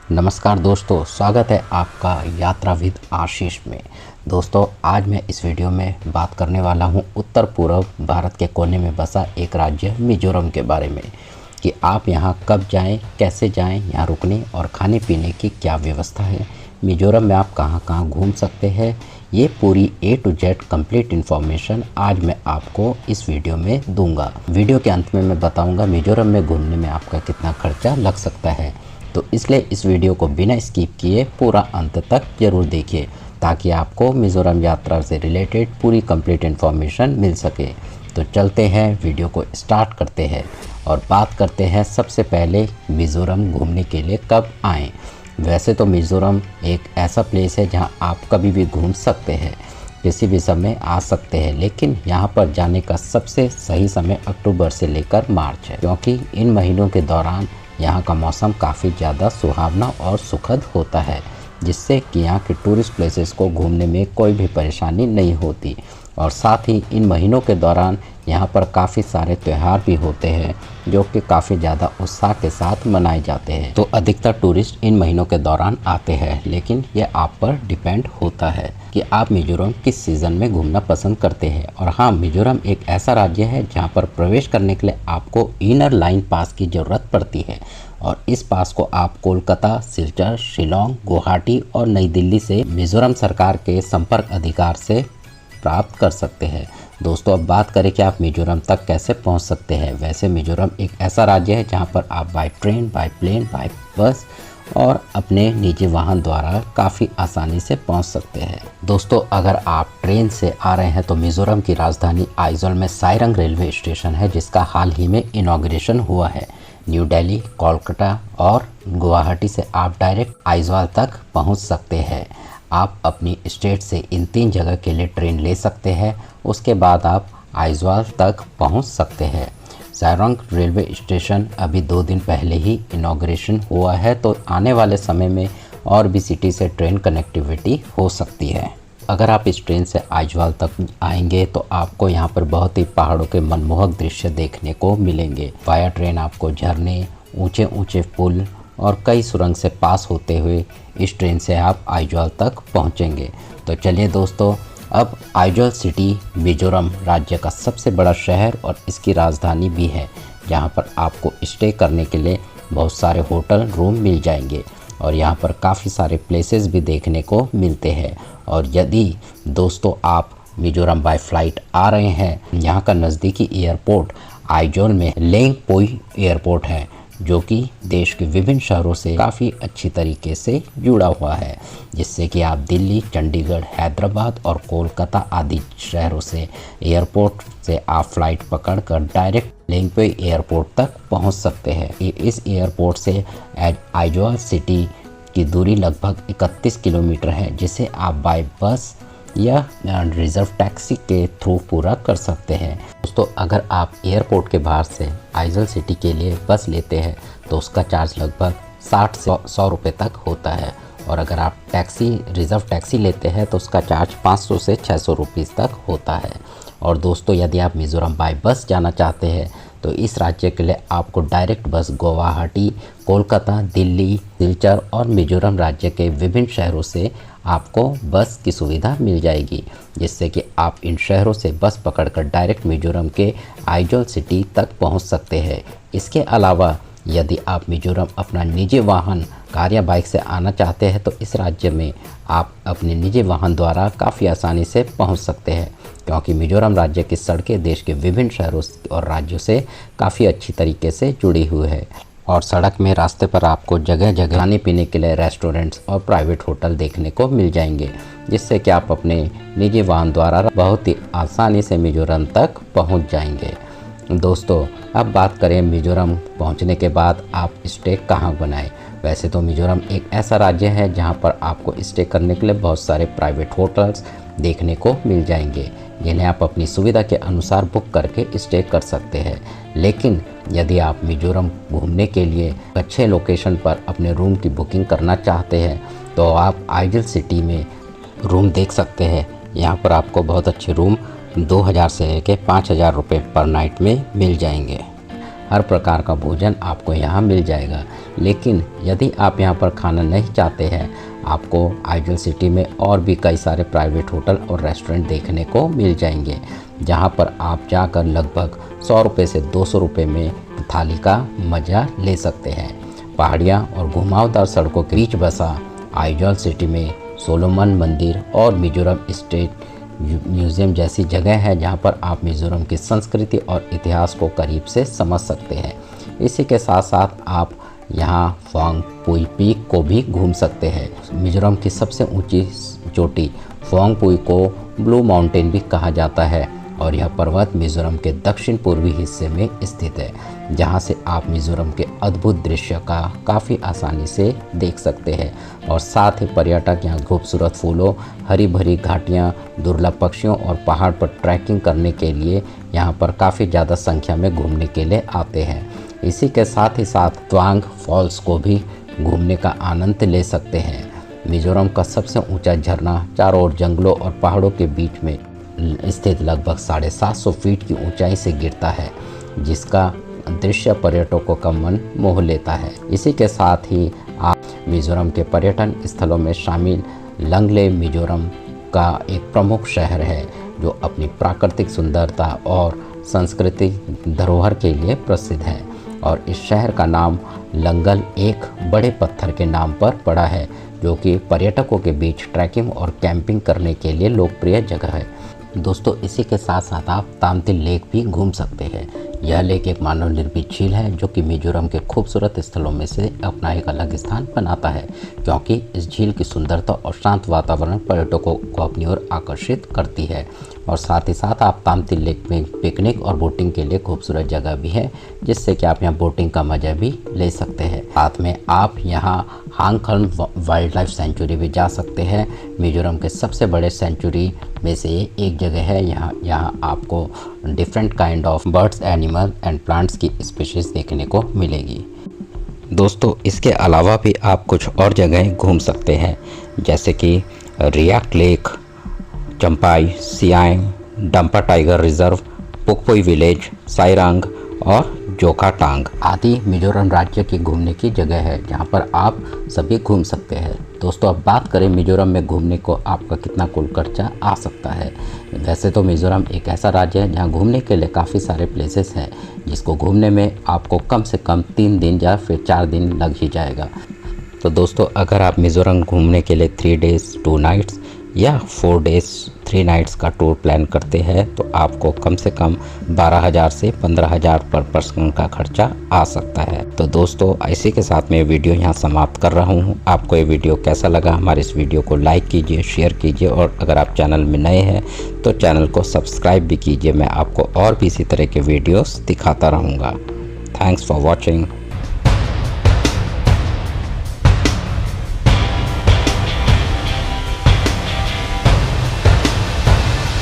नमस्कार दोस्तों, स्वागत है आपका यात्रा विद आशीष में। दोस्तों, आज मैं इस वीडियो में बात करने वाला हूं उत्तर पूर्व भारत के कोने में बसा एक राज्य मिजोरम के बारे में कि आप यहां कब जाएं, कैसे जाएं, यहां रुकने और खाने पीने की क्या व्यवस्था है, मिजोरम में आप कहां-कहां घूम सकते हैं। ये पूरी A to Z complete information आज मैं आपको इस वीडियो में दूंगा। वीडियो के अंत में मैं बताऊंगा मिजोरम में घूमने में आपका कितना खर्चा लग सकता है, तो इसलिए इस वीडियो को बिना स्किप किए पूरा अंत तक ज़रूर देखिए ताकि आपको मिज़ोरम यात्रा से रिलेटेड पूरी कंप्लीट इन्फॉर्मेशन मिल सके। तो चलते हैं, वीडियो को स्टार्ट करते हैं और बात करते हैं सबसे पहले मिज़ोरम घूमने के लिए कब आएँ। वैसे तो मिज़ोरम एक ऐसा प्लेस है जहां आप कभी भी घूम सकते हैं, किसी भी समय आ सकते हैं, लेकिन यहां पर जाने का सबसे सही समय अक्टूबर से लेकर मार्च है, क्योंकि इन महीनों के दौरान यहाँ का मौसम काफ़ी ज़्यादा सुहावना और सुखद होता है, जिससे कि यहाँ के टूरिस्ट प्लेसेस को घूमने में कोई भी परेशानी नहीं होती। और साथ ही इन महीनों के दौरान यहाँ पर काफ़ी सारे त्यौहार भी होते हैं जो कि काफ़ी ज़्यादा उत्साह के साथ मनाए जाते हैं। तो अधिकतर टूरिस्ट इन महीनों के दौरान आते हैं, लेकिन ये आप पर डिपेंड होता है कि आप मिजोरम किस सीज़न में घूमना पसंद करते हैं। और हाँ, मिजोरम एक ऐसा राज्य है जहाँ पर प्रवेश करने के लिए आपको इनर लाइन पास की ज़रूरत पड़ती है, और इस पास को आप कोलकाता, सिलचर, शिलोंग, गुवाहाटी और नई दिल्ली से मिजोरम सरकार के संपर्क अधिकार से प्राप्त कर सकते हैं। दोस्तों, अब बात करें कि आप मिजोरम तक कैसे पहुंच सकते हैं। वैसे मिजोरम एक ऐसा राज्य है जहां पर आप by train, by plane, by bus और अपने निजी वाहन द्वारा काफ़ी आसानी से पहुंच सकते हैं। दोस्तों, अगर आप ट्रेन से आ रहे हैं तो मिजोरम की राजधानी आइजोल में साइरंग रेलवे स्टेशन है, जिसका हाल ही में इनॉग्रेशन हुआ है। न्यू दिल्ली, कोलकाता और गुवाहाटी से आप डायरेक्ट आइजवाल तक पहुंच सकते हैं। आप अपनी स्टेट से इन 3 जगह के लिए ट्रेन ले सकते हैं, उसके बाद आप आइजवाल तक पहुंच सकते हैं। साइरंग रेलवे स्टेशन अभी 2 दिन पहले ही इनॉग्रेशन हुआ है, तो आने वाले समय में और भी सिटी से ट्रेन कनेक्टिविटी हो सकती है। अगर आप इस ट्रेन से आइजवाल तक आएंगे तो आपको यहाँ पर बहुत ही पहाड़ों के मनमोहक दृश्य देखने को मिलेंगे। वाया ट्रेन आपको झरने, ऊंचे ऊंचे पुल और कई सुरंग से पास होते हुए इस ट्रेन से आप आइजवाल तक पहुँचेंगे। तो चलिए दोस्तों, अब आइजोल सिटी मिजोरम राज्य का सबसे बड़ा शहर और इसकी राजधानी भी है, जहाँ पर आपको स्टे करने के लिए बहुत सारे होटल रूम मिल जाएंगे और यहाँ पर काफ़ी सारे प्लेसेस भी देखने को मिलते हैं। और यदि दोस्तों आप मिजोरम बाय फ्लाइट आ रहे हैं, यहाँ का नज़दीकी एयरपोर्ट आइजोल में लेंगपोई एयरपोर्ट है, जो कि देश के विभिन्न शहरों से काफ़ी अच्छी तरीके से जुड़ा हुआ है, जिससे कि आप दिल्ली, चंडीगढ़, हैदराबाद और कोलकाता आदि शहरों से एयरपोर्ट से आप फ़्लाइट पकड़कर डायरेक्ट लेंगपोई एयरपोर्ट तक पहुंच सकते हैं। इस एयरपोर्ट से आइजोल सिटी की दूरी लगभग 31 किलोमीटर है, जिसे आप बाय बस या रिजर्व टैक्सी के थ्रू पूरा कर सकते हैं। दोस्तों, अगर आप एयरपोर्ट के बाहर से आइजल सिटी के लिए बस लेते हैं तो उसका चार्ज लगभग 60 से 100 रुपये तक होता है, और अगर आप रिजर्व टैक्सी लेते हैं तो उसका चार्ज 500 से 600 रुपीज़ तक होता है। और दोस्तों, यदि आप मिज़ोरम बाय बस जाना चाहते हैं तो इस राज्य के लिए आपको डायरेक्ट बस गुवाहाटी, कोलकाता, दिल्ली, सिलचर और मिजोरम राज्य के विभिन्न शहरों से आपको बस की सुविधा मिल जाएगी, जिससे कि आप इन शहरों से बस पकड़कर डायरेक्ट मिजोरम के आइजोल सिटी तक पहुंच सकते हैं। इसके अलावा यदि आप मिजोरम अपना निजी वाहन, कार या बाइक से आना चाहते हैं तो इस राज्य में आप अपने निजी वाहन द्वारा काफ़ी आसानी से पहुंच सकते हैं, क्योंकि मिजोरम राज्य की सड़कें देश के विभिन्न शहरों और राज्यों से काफ़ी अच्छी तरीके से जुड़ी हुई है। और सड़क में रास्ते पर आपको जगह जगह खाने पीने के लिए रेस्टोरेंट्स और प्राइवेट होटल देखने को मिल जाएंगे, जिससे कि आप अपने निजी वाहन द्वारा बहुत ही आसानी से मिजोरम तक पहुंच जाएंगे। दोस्तों, अब बात करें मिजोरम पहुंचने के बाद आप स्टे कहां बनाएं। वैसे तो मिजोरम एक ऐसा राज्य है जहां पर आपको स्टे करने के लिए बहुत सारे प्राइवेट होटल्स देखने को मिल जाएंगे, जिन्हें आप अपनी सुविधा के अनुसार बुक करके स्टे कर सकते हैं। लेकिन यदि आप मिजोरम घूमने के लिए अच्छे लोकेशन पर अपने रूम की बुकिंग करना चाहते हैं तो आप आइजल सिटी में रूम देख सकते हैं। यहाँ पर आपको बहुत अच्छे रूम 2000 से लेकर 5000 रुपये पर नाइट में मिल जाएंगे। हर प्रकार का भोजन आपको यहाँ मिल जाएगा। लेकिन यदि आप यहाँ पर खाना नहीं चाहते हैं, आपको आइजॉल सिटी में और भी कई सारे प्राइवेट होटल और रेस्टोरेंट देखने को मिल जाएंगे, जहाँ पर आप जाकर लगभग 100 रुपये से 200 रुपये में थाली का मज़ा ले सकते हैं। पहाड़ियाँ और घुमावदार सड़कों के बीच बसा आइजॉल सिटी में सोलोमन मंदिर और मिजोरम स्टेट म्यूज़ियम जैसी जगह है, जहां पर आप मिज़ोरम की संस्कृति और इतिहास को करीब से समझ सकते हैं। इसी के साथ साथ आप यहां फोंग पुई पीक को भी घूम सकते हैं। मिज़ोरम की सबसे ऊंची चोटी फोंग पुई को ब्लू माउंटेन भी कहा जाता है और यह पर्वत मिज़ोरम के दक्षिण पूर्वी हिस्से में स्थित है, जहां से आप मिज़ोरम के अद्भुत दृश्य का काफ़ी आसानी से देख सकते हैं। और साथ ही पर्यटक यहां खूबसूरत फूलों, हरी भरी घाटियां, दुर्लभ पक्षियों और पहाड़ पर ट्रैकिंग करने के लिए यहां पर काफ़ी ज़्यादा संख्या में घूमने के लिए आते हैं। इसी के साथ ही साथ त्वांग फॉल्स को भी घूमने का आनंद ले सकते हैं। मिज़ोरम का सबसे ऊँचा झरना चारों ओर जंगलों और पहाड़ों के बीच में स्थित लगभग 750 फीट की ऊंचाई से गिरता है, जिसका दृश्य पर्यटकों का मन मोह लेता है। इसी के साथ ही आप मिज़ोरम के पर्यटन स्थलों में शामिल लंगले मिज़ोरम का एक प्रमुख शहर है, जो अपनी प्राकृतिक सुंदरता और सांस्कृतिक धरोहर के लिए प्रसिद्ध है। और इस शहर का नाम लंगल एक बड़े पत्थर के नाम पर पड़ा है, जो कि पर्यटकों के बीच ट्रैकिंग और कैंपिंग करने के लिए लोकप्रिय जगह है। दोस्तों, इसी के साथ साथ आप तामतिल लेक भी घूम सकते हैं। यह लेक एक मानव निर्मित झील है, जो कि मिज़ोरम के खूबसूरत स्थलों में से अपना एक अलग स्थान बनाता है, क्योंकि इस झील की सुंदरता और शांत वातावरण पर्यटकों को अपनी ओर आकर्षित करती है। और साथ ही साथ आप तामतिल लेक में पिकनिक और बोटिंग के लिए खूबसूरत जगह भी है, जिससे कि आप यहाँ बोटिंग का मज़ा भी ले सकते हैं। साथ में आप यहाँ हांगखल वाइल्ड लाइफ सेंचुरी भी जा सकते हैं। मिज़ोरम के सबसे बड़े सेंचुरी में से एक जगह है। यहाँ आपको different kind of birds, animal and plants की स्पीशीज़ देखने को मिलेगी। दोस्तों, इसके अलावा भी आप कुछ और जगहें घूम सकते हैं, जैसे कि Reiek lake, Champhai, Siang, Dampa tiger reserve, Pukpui village, Sairang और जोखाटांग आदि मिज़ोरम राज्य की घूमने की जगह है, जहां पर आप सभी घूम सकते हैं। दोस्तों, अब बात करें मिज़ोरम में घूमने को आपका कितना कुल खर्चा आ सकता है। वैसे तो मिज़ोरम एक ऐसा राज्य है जहां घूमने के लिए काफ़ी सारे प्लेसेस हैं, जिसको घूमने में आपको कम से कम 3 दिन या फिर 4 दिन लग ही जाएगा। तो दोस्तों, अगर आप मिज़ोरम घूमने के लिए 3 डेज़ 2 नाइट्स या 4 डेज़ 3 नाइट्स का टूर प्लान करते हैं, तो आपको कम से कम 12,000 से 15,000 पर पर्सन का खर्चा आ सकता है। तो दोस्तों, इसी के साथ मैं वीडियो यहाँ समाप्त कर रहा हूँ। आपको ये वीडियो कैसा लगा? हमारे इस वीडियो को लाइक कीजिए, शेयर कीजिए, और अगर आप चैनल में नए हैं तो चैनल को सब्सक्राइब भी कीजिए। मैं आपको और भी इसी तरह के वीडियोस दिखाता रहूँगा। Thanks for watching.